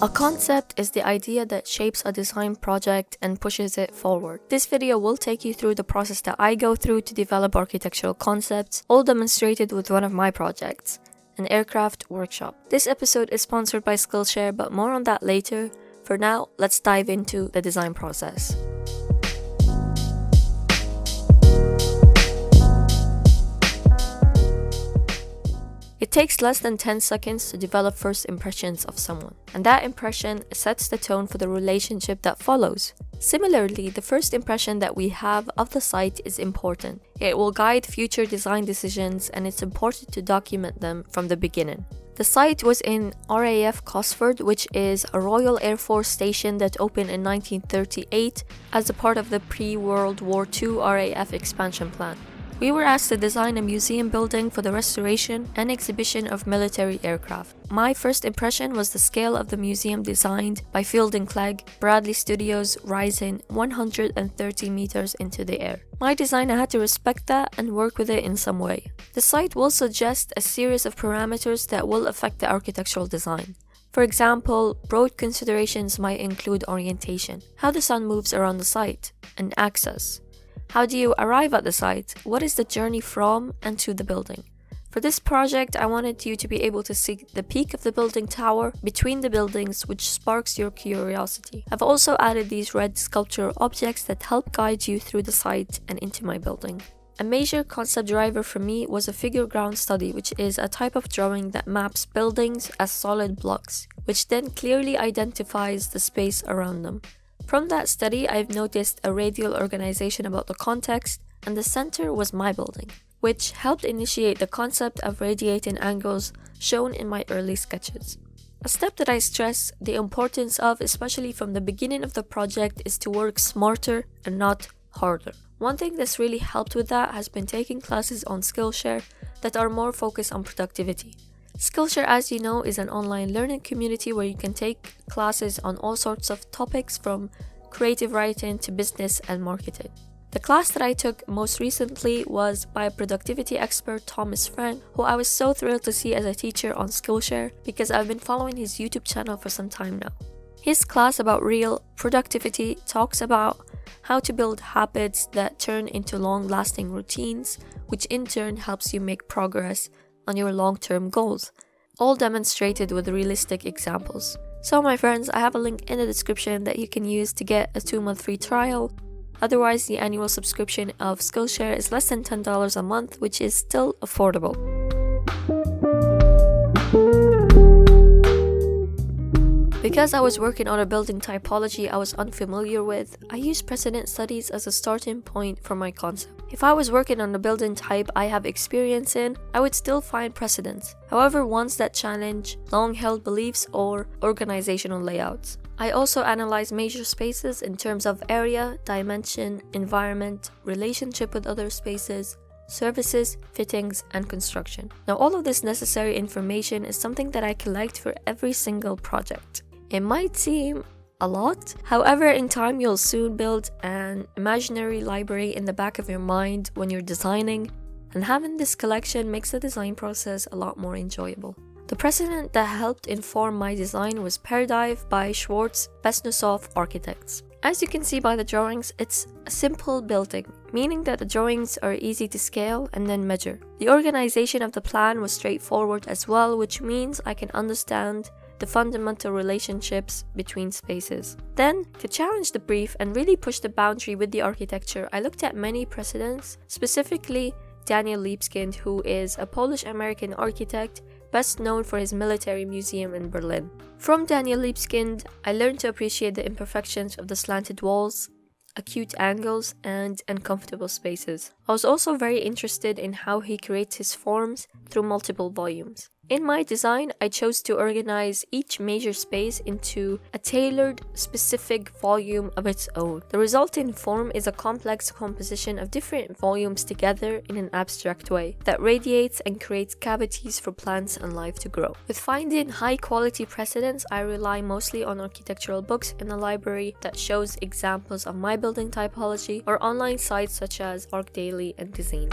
A concept is the idea that shapes a design project and pushes it forward. This video will take you through the process that I go through to develop architectural concepts, all demonstrated with one of my projects, an aircraft workshop. This episode is sponsored by Skillshare, but more on that later. For now, let's dive into the design process. It takes less than 10 seconds to develop first impressions of someone, and that impression sets the tone for the relationship that follows. Similarly, the first impression that we have of the site is important. It will guide future design decisions, and it's important to document them from the beginning. The site was in RAF Cosford, which is a Royal Air Force station that opened in 1938 as a part of the pre-World War II RAF expansion plan. We were asked to design a museum building for the restoration and exhibition of military aircraft. My first impression was the scale of the museum designed by Fielding Clegg, Bradley Studios, rising 130 meters into the air. My designer had to respect that and work with it in some way. The site will suggest a series of parameters that will affect the architectural design. For example, broad considerations might include orientation, how the sun moves around the site, and access. How do you arrive at the site? What is the journey from and to the building? For this project, I wanted you to be able to see the peak of the building tower between the buildings, which sparks your curiosity. I've also added these red sculptural objects that help guide you through the site and into my building. A major concept driver for me was a figure ground study, which is a type of drawing that maps buildings as solid blocks, which then clearly identifies the space around them. From that study, I've noticed a radial organization about the context, and the center was my building, which helped initiate the concept of radiating angles shown in my early sketches. A step that I stress the importance of, especially from the beginning of the project, is to work smarter and not harder. One thing that's really helped with that has been taking classes on Skillshare that are more focused on productivity. Skillshare, as you know, is an online learning community where you can take classes on all sorts of topics from creative writing to business and marketing. The class that I took most recently was by productivity expert Thomas Frank, who I was so thrilled to see as a teacher on Skillshare because I've been following his YouTube channel for some time now. His class about real productivity talks about how to build habits that turn into long-lasting routines, which in turn helps you make progress on your long-term goals, all demonstrated with realistic examples. So my friends, I have a link in the description that you can use to get a 2-month free trial. Otherwise, the annual subscription of Skillshare is less than $10 a month, which is still affordable. Because I was working on a building typology I was unfamiliar with, I used precedent studies as a starting point for my concept. If I was working on a building type I have experience in, I would still find precedents. However, ones that challenge long-held beliefs or organizational layouts. I also analyze major spaces in terms of area, dimension, environment, relationship with other spaces, services, fittings, and construction. Now, all of this necessary information is something that I collect for every single project. It might seem a lot, however, in time you'll soon build an imaginary library in the back of your mind when you're designing, and having this collection makes the design process a lot more enjoyable. The precedent that helped inform my design was Paradive by Schwartz Besnosov Architects. As you can see by the drawings, it's a simple building, meaning that the drawings are easy to scale and then measure. The organization of the plan was straightforward as well, which means I can understand the fundamental relationships between spaces. Then, to challenge the brief and really push the boundary with the architecture, I looked at many precedents, specifically Daniel Libeskind, who is a Polish-American architect best known for his military museum in Berlin. From Daniel Libeskind, I learned to appreciate the imperfections of the slanted walls, acute angles, and uncomfortable spaces. I was also very interested in how he creates his forms through multiple volumes. In my design, I chose to organize each major space into a tailored, specific volume of its own. The resulting form is a complex composition of different volumes together in an abstract way that radiates and creates cavities for plants and life to grow. With finding high-quality precedents, I rely mostly on architectural books in the library that shows examples of my building typology, or online sites such as ArcDaily and Design.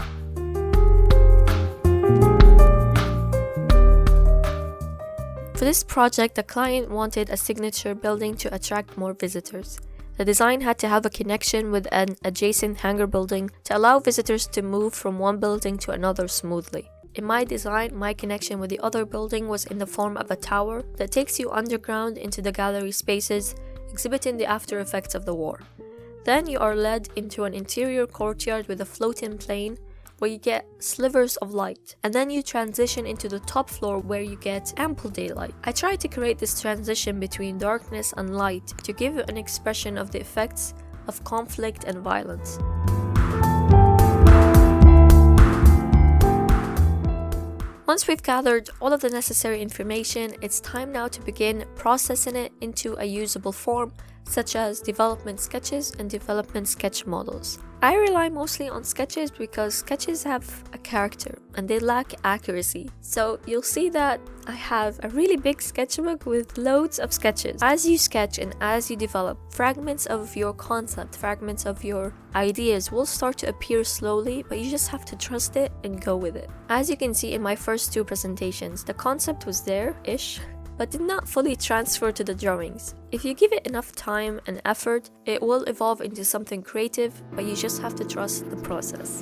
For For this project, the client wanted a signature building to attract more visitors. The design had to have a connection with an adjacent hangar building to allow visitors to move from one building to another smoothly. In my design, my connection with the other building was in the form of a tower that takes you underground into the gallery spaces, exhibiting the after effects of the war. Then you are led into an interior courtyard with a floating plane where you get slivers of light, and then you transition into the top floor where you get ample daylight. I tried to create this transition between darkness and light to give an expression of the effects of conflict and violence. Once we've gathered all of the necessary information, it's time now to begin processing it into a usable form, such as development sketches and development sketch models. I rely mostly on sketches because sketches have a character and they lack accuracy. So you'll see that I have a really big sketchbook with loads of sketches. As you sketch and as you develop, fragments of your concept, fragments of your ideas will start to appear slowly, but you just have to trust it and go with it. As you can see in my first two presentations, the concept was there-ish, but did not fully transfer to the drawings. If you give it enough time and effort, it will evolve into something creative, but you just have to trust the process.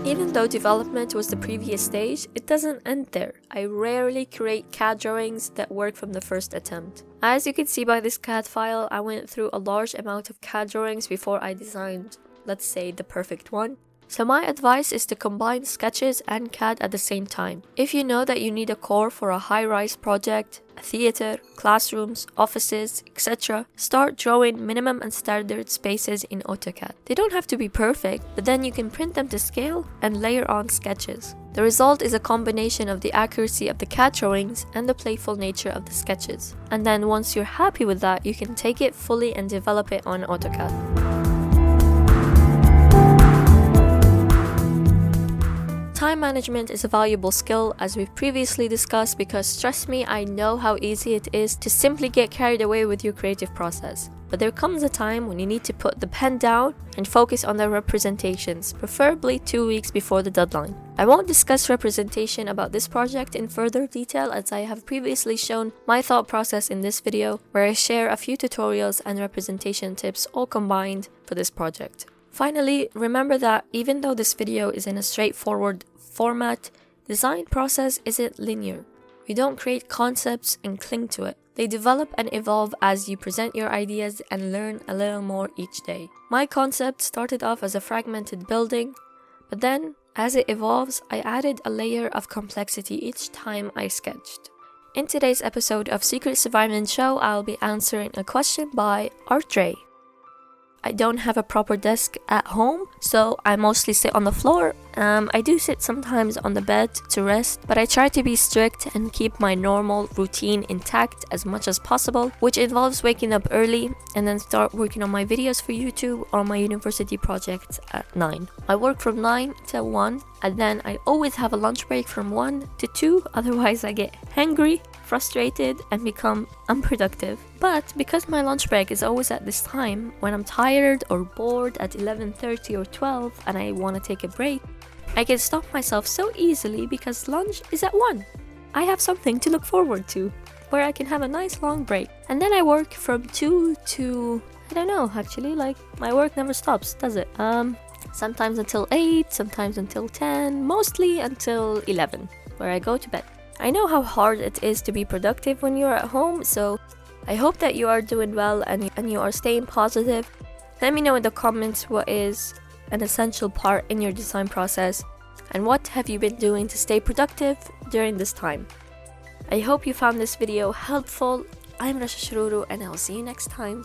Even though development was the previous stage, it doesn't end there. I rarely create CAD drawings that work from the first attempt. As you can see by this CAD file, I went through a large amount of CAD drawings before I designed, let's say, the perfect one. So my advice is to combine sketches and CAD at the same time. If you know that you need a core for a high-rise project, a theater, classrooms, offices, etc., start drawing minimum and standard spaces in AutoCAD. They don't have to be perfect, but then you can print them to scale and layer on sketches. The result is a combination of the accuracy of the CAD drawings and the playful nature of the sketches. And then once you're happy with that, you can take it fully and develop it on AutoCAD. Time management is a valuable skill, as we've previously discussed, because trust me, I know how easy it is to simply get carried away with your creative process. But there comes a time when you need to put the pen down and focus on the representations, preferably 2 weeks before the deadline. I won't discuss representation about this project in further detail, as I have previously shown my thought process in this video, where I share a few tutorials and representation tips all combined for this project. Finally, remember that even though this video is in a straightforward format, design process isn't linear. We don't create concepts and cling to it. They develop and evolve as you present your ideas and learn a little more each day. My concept started off as a fragmented building, but then as it evolves, I added a layer of complexity each time I sketched. In today's episode of Secret Survivment Show, I'll be answering a question by Artre. I don't have a proper desk at home, so I mostly sit on the floor. I do sit sometimes on the bed to rest, but I try to be strict and keep my normal routine intact as much as possible, which involves waking up early and then start working on my videos for YouTube or my university projects at 9. I work from 9 to 1, and then I always have a lunch break from 1 to 2, otherwise I get hangry, frustrated, and become unproductive. But because my lunch break is always at this time, when I'm tired or bored at 11:30 or 12 and I want to take a break, I can stop myself so easily because lunch is at 1. I have something to look forward to, where I can have a nice long break. And then I work from 2 to, I don't know, actually, like, my work never stops, does it? Sometimes until 8, sometimes until 10, mostly until 11, where I go to bed. I know how hard it is to be productive when you're at home, so I hope that you are doing well and you are staying positive. Let me know in the comments what is an essential part in your design process and what have you been doing to stay productive during this time. I hope you found this video helpful. I'm Rasha Shururu and I'll see you next time.